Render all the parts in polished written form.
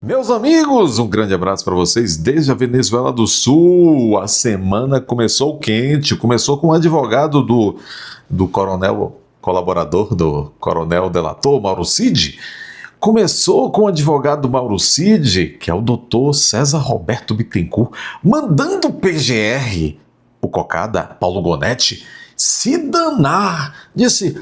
Meus amigos, um grande abraço para vocês desde a Venezuela do Sul. A semana começou quente, começou com o advogado do coronel colaborador do coronel delator, Mauro Cid. Começou com o advogado Mauro Cid, que é o doutor César Roberto Bittencourt, mandando o PGR, o cocada, Paulo Gonetti, se danar. Disse,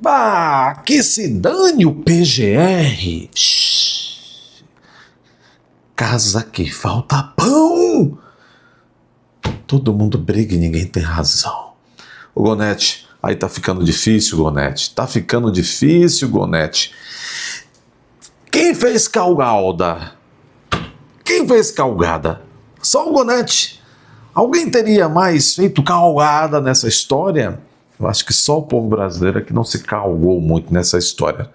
bah, que se dane o PGR. Shhh. Casa que falta pão. Todo mundo briga e ninguém tem razão. O Gonetti, aí tá ficando difícil, Gonetti. Tá ficando difícil, Gonetti. Quem fez calgada? Quem fez calgada? Só o Gonetti. Alguém teria mais feito calgada nessa história? Eu acho que só o povo brasileiro é que não se calgou muito nessa história.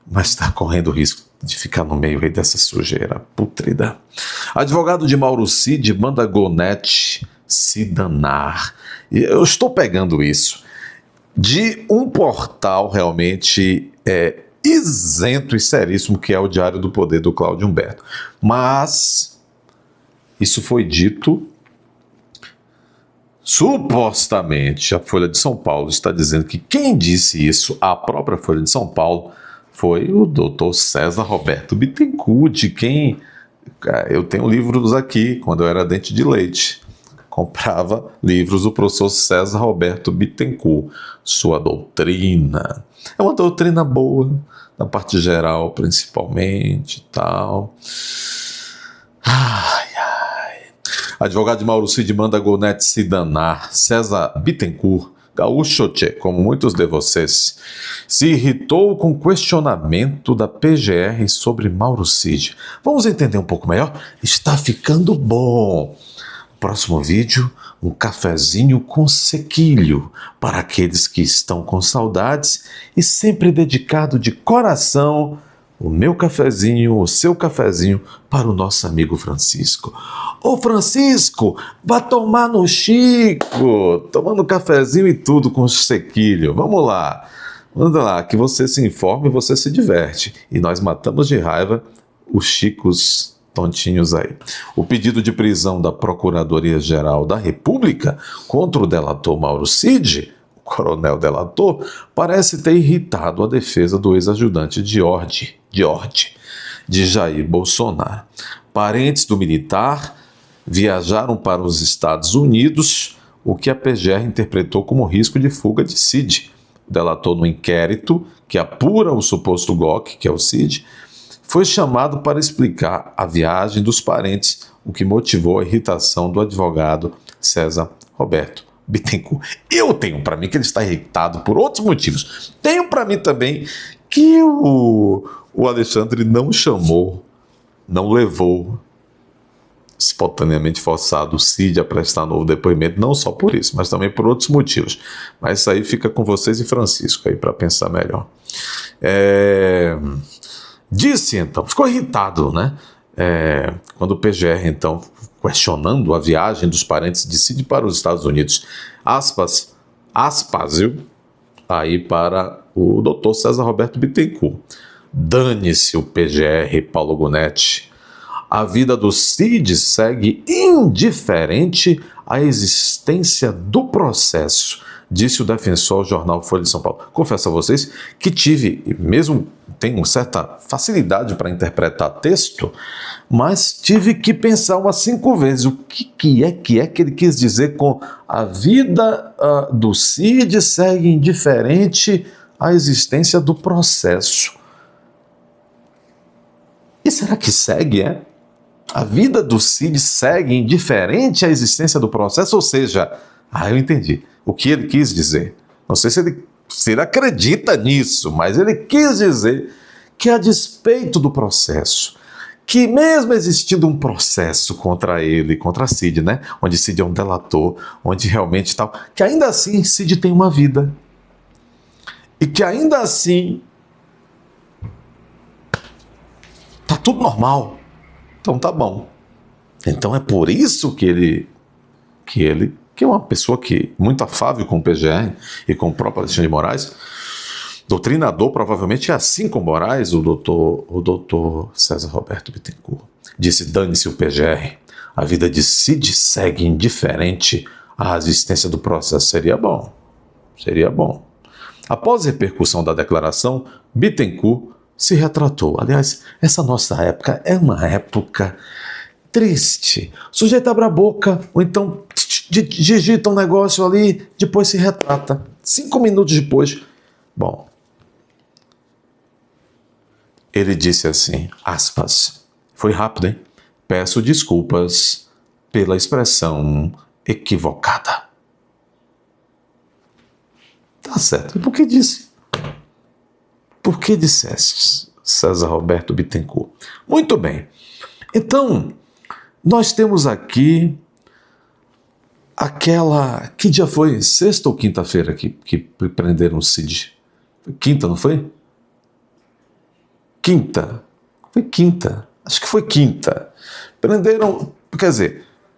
Mas está correndo risco de ficar no meio aí dessa sujeira putrida. Advogado de Mauro Cid manda Gonetti se danar. E eu estou pegando isso de um portal realmente isento e seríssimo, que é o Diário do Poder do Cláudio Humberto. Mas isso foi dito supostamente. A Folha de São Paulo está dizendo que quem disse isso, a própria Folha de São Paulo, foi o doutor César Roberto Bittencourt, de quem eu tenho livros aqui, quando eu era dente de leite. Comprava livros do professor César Roberto Bittencourt. Sua doutrina é uma doutrina boa, na parte geral, principalmente, tal. Ai, ai. Advogado de Mauro Cid manda Gonetti se danar. César Bittencourt, gaúcho, como muitos de vocês, se irritou com o questionamento da PGR sobre Mauro Cid. Vamos entender um pouco melhor? Está ficando bom. Próximo vídeo, um cafezinho com sequilho para aqueles que estão com saudades e sempre dedicado de coração o meu cafezinho, o seu cafezinho para o nosso amigo Francisco. Ô Francisco, vá tomar no Chico, tomando cafezinho e tudo com sequilho. Vamos lá, manda lá, que você se informe e você se diverte. E nós matamos de raiva os Chicos tontinhos aí. O pedido de prisão da Procuradoria-Geral da República contra o delator Mauro Cid, o coronel delator, parece ter irritado a defesa do ex-ajudante de Jair Bolsonaro. Parentes do militar viajaram para os Estados Unidos, o que a PGR interpretou como risco de fuga de Cid. O delator no inquérito que apura o suposto GOC, que é o Cid, foi chamado para explicar a viagem dos parentes, o que motivou a irritação do advogado César Roberto Bittencourt. Eu tenho para mim que ele está irritado por outros motivos. Tenho para mim também que o Alexandre não chamou, não levou espontaneamente forçado o Cid a prestar novo depoimento, não só por isso, mas também por outros motivos. Mas isso aí fica com vocês e Francisco aí para pensar melhor. Disse então, ficou irritado, né? Quando o PGR então questionando a viagem dos parentes de Cid para os Estados Unidos, aspas, viu? Aí para o doutor César Roberto Bittencourt. Dane-se o PGR, Paulo Gonetti. A vida do Cid segue indiferente à existência do processo, disse o defensor ao jornal Folha de São Paulo. Confesso a vocês que mesmo tenho certa facilidade para interpretar texto, mas tive que pensar umas 5 vezes o que é que ele quis dizer com a vida do Cid segue indiferente à existência do processo. E será que segue, A vida do Cid segue indiferente à existência do processo? Ou seja, eu entendi o que ele quis dizer. Não sei se ele acredita nisso, mas ele quis dizer que, a despeito do processo, que mesmo existindo um processo contra ele, contra Cid, né? Onde Cid é um delator, onde realmente tal, que ainda assim Cid tem uma vida. E que ainda assim tá tudo normal. Então tá bom. Então é por isso que ele é uma pessoa muito afável com o PGR e com o próprio Alexandre de Moraes, Doutrinador, provavelmente é assim com Moraes, o doutor César Roberto Bittencourt. Disse: dane-se o PGR. A vida de Cid segue indiferente à resistência do processo. Seria bom. Seria bom. Após a repercussão da declaração, Bittencourt se retratou. Aliás, essa nossa época é uma época triste. O sujeito abre a boca, ou então digita um negócio ali, depois se retrata. 5 minutos depois, bom, ele disse assim, aspas, foi rápido, hein? Peço desculpas pela expressão equivocada. Tá certo. E por que disse? Por que disseste, César Roberto Bittencourt? Muito bem. Então, nós temos aqui aquela... Que dia foi? Sexta ou quinta-feira que prenderam o Cid? Foi quinta, não foi? Quinta. Foi quinta. Acho que foi quinta.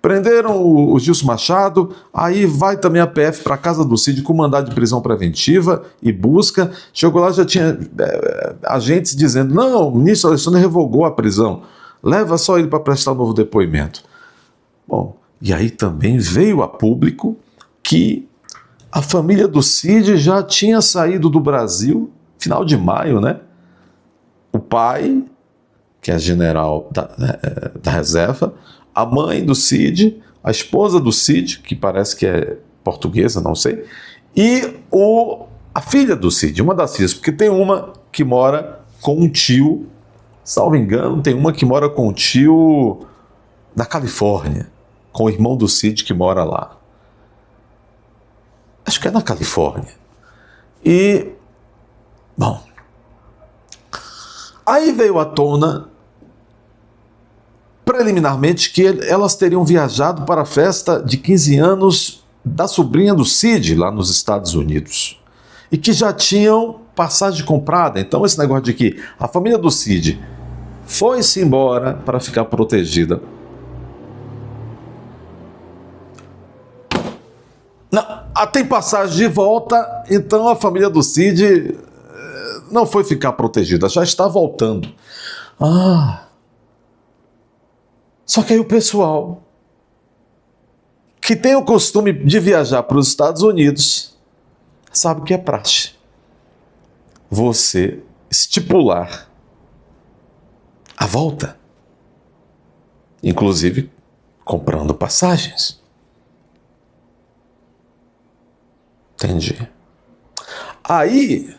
Prenderam o Gilson Machado, aí vai também a PF para a casa do Cid com mandado de prisão preventiva e busca. Chegou lá, já tinha agentes dizendo, não, o ministro Alexandre revogou a prisão, leva só ele para prestar um novo depoimento. Bom, e aí também veio a público que a família do Cid já tinha saído do Brasil, final de maio, né? O pai, que é general da reserva, a mãe do Cid, a esposa do Cid, que parece que é portuguesa, não sei, e a filha do Cid, uma das filhas, porque tem uma que mora com um tio, salvo engano, tem uma que mora com um tio na Califórnia, com o irmão do Cid que mora lá. Acho que é na Califórnia. E, bom, aí veio à tona preliminarmente que elas teriam viajado para a festa de 15 anos da sobrinha do Cid, lá nos Estados Unidos, e que já tinham passagem comprada. Então esse negócio de que a família do Cid foi-se embora para ficar protegida. Não, tem passagem de volta, então a família do Cid não foi ficar protegida, já está voltando. Só que aí o pessoal que tem o costume de viajar para os Estados Unidos sabe o que é praxe. Você estipular a volta, inclusive comprando passagens. Entendi. Aí,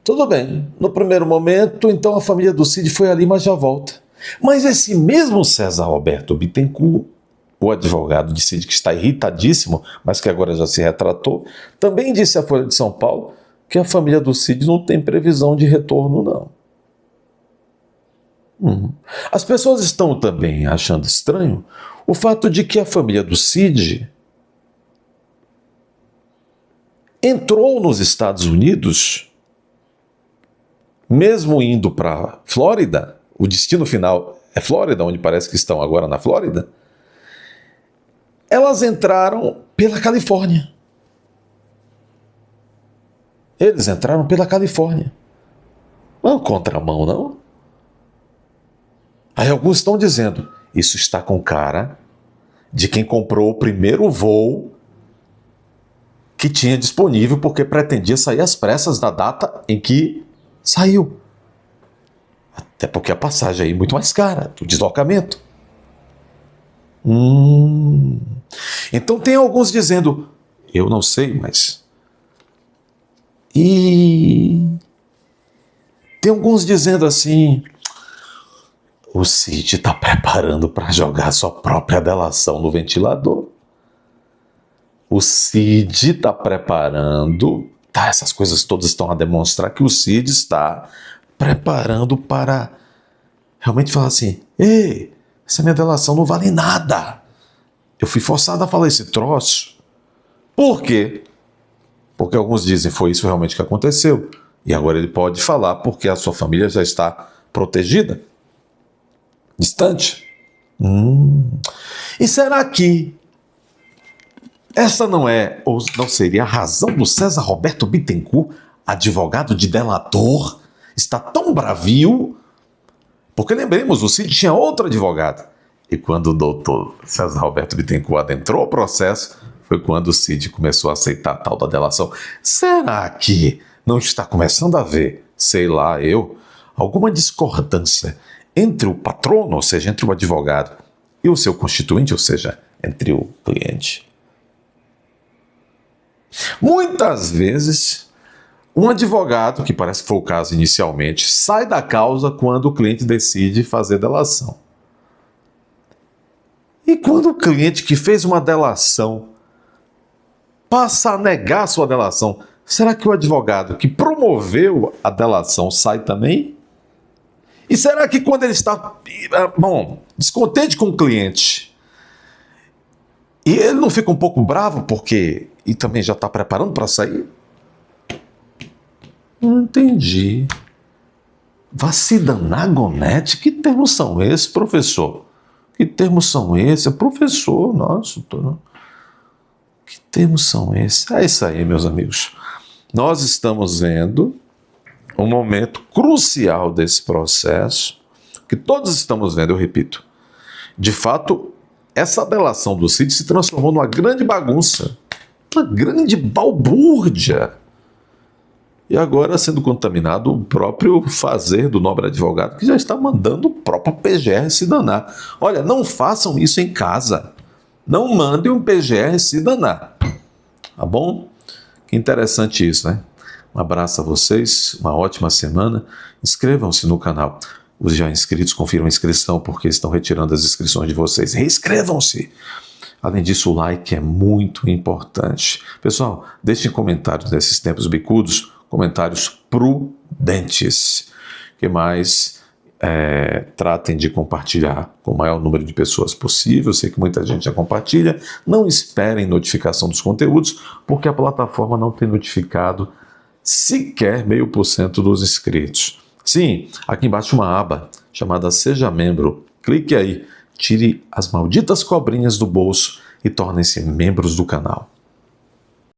tudo bem. No primeiro momento, então a família do Cid foi ali, mas já volta. Mas esse mesmo César Roberto Bittencourt, o advogado de Cid, que está irritadíssimo, mas que agora já se retratou, também disse à Folha de São Paulo que a família do Cid não tem previsão de retorno, não. As pessoas estão também achando estranho o fato de que a família do Cid entrou nos Estados Unidos, mesmo indo para a Flórida. O destino final é Flórida, onde parece que estão agora na Flórida. Elas entraram pela Califórnia. Eles entraram pela Califórnia. Não é contramão, não? Aí alguns estão dizendo, isso está com cara de quem comprou o primeiro voo que tinha disponível porque pretendia sair às pressas na data em que saiu. Até porque a passagem aí é muito mais cara, o deslocamento. Então tem alguns dizendo, eu não sei, mas... E tem alguns dizendo assim, o Cid está preparando para jogar sua própria delação no ventilador. O Cid está preparando... essas coisas todas estão a demonstrar que o Cid está preparando para realmente falar assim, ei, essa minha delação não vale nada. Eu fui forçado a falar esse troço. Por quê? Porque alguns dizem, foi isso realmente que aconteceu. E agora ele pode falar porque a sua família já está protegida, distante. E será que essa não é, ou não seria a razão do César Roberto Bittencourt advogado de delator está tão bravio, porque lembremos, o Cid tinha outro advogado. E quando o doutor César Roberto Bittencourt adentrou o processo, foi quando o Cid começou a aceitar a tal da delação. Será que não está começando a haver, sei lá eu, alguma discordância entre o patrono, ou seja, entre o advogado, e o seu constituinte, ou seja, entre o cliente? Muitas vezes, um advogado, que parece que foi o caso inicialmente, sai da causa quando o cliente decide fazer delação. E quando o cliente que fez uma delação passa a negar a sua delação, será que o advogado que promoveu a delação sai também? E será que quando ele está, descontente com o cliente, e ele não fica um pouco bravo porque e também já está preparando para sair? Não entendi. Vá se danar, Gonete? Que termos são esses, professor? Que termos são esses? Professor, nossa, que termos são esses? É isso aí, meus amigos. Nós estamos vendo um momento crucial desse processo, que todos estamos vendo, eu repito. De fato, essa delação do Cid se transformou numa grande bagunça, uma grande balbúrdia. E agora sendo contaminado o próprio fazer do nobre advogado, que já está mandando o próprio PGR se danar. Olha, não façam isso em casa. Não mandem um PGR se danar. Tá bom? Que interessante isso, né? Um abraço a vocês, uma ótima semana. Inscrevam-se no canal. Os já inscritos, confiram a inscrição, porque estão retirando as inscrições de vocês. Reinscrevam-se! Além disso, o like é muito importante. Pessoal, deixem comentários nesses tempos bicudos, comentários prudentes. Que mais? Tratem de compartilhar com o maior número de pessoas possível. Eu sei que muita gente já compartilha. Não esperem notificação dos conteúdos, porque a plataforma não tem notificado sequer 0,5% dos inscritos. Sim, aqui embaixo uma aba chamada Seja Membro. Clique aí, tire as malditas cobrinhas do bolso e tornem-se membros do canal.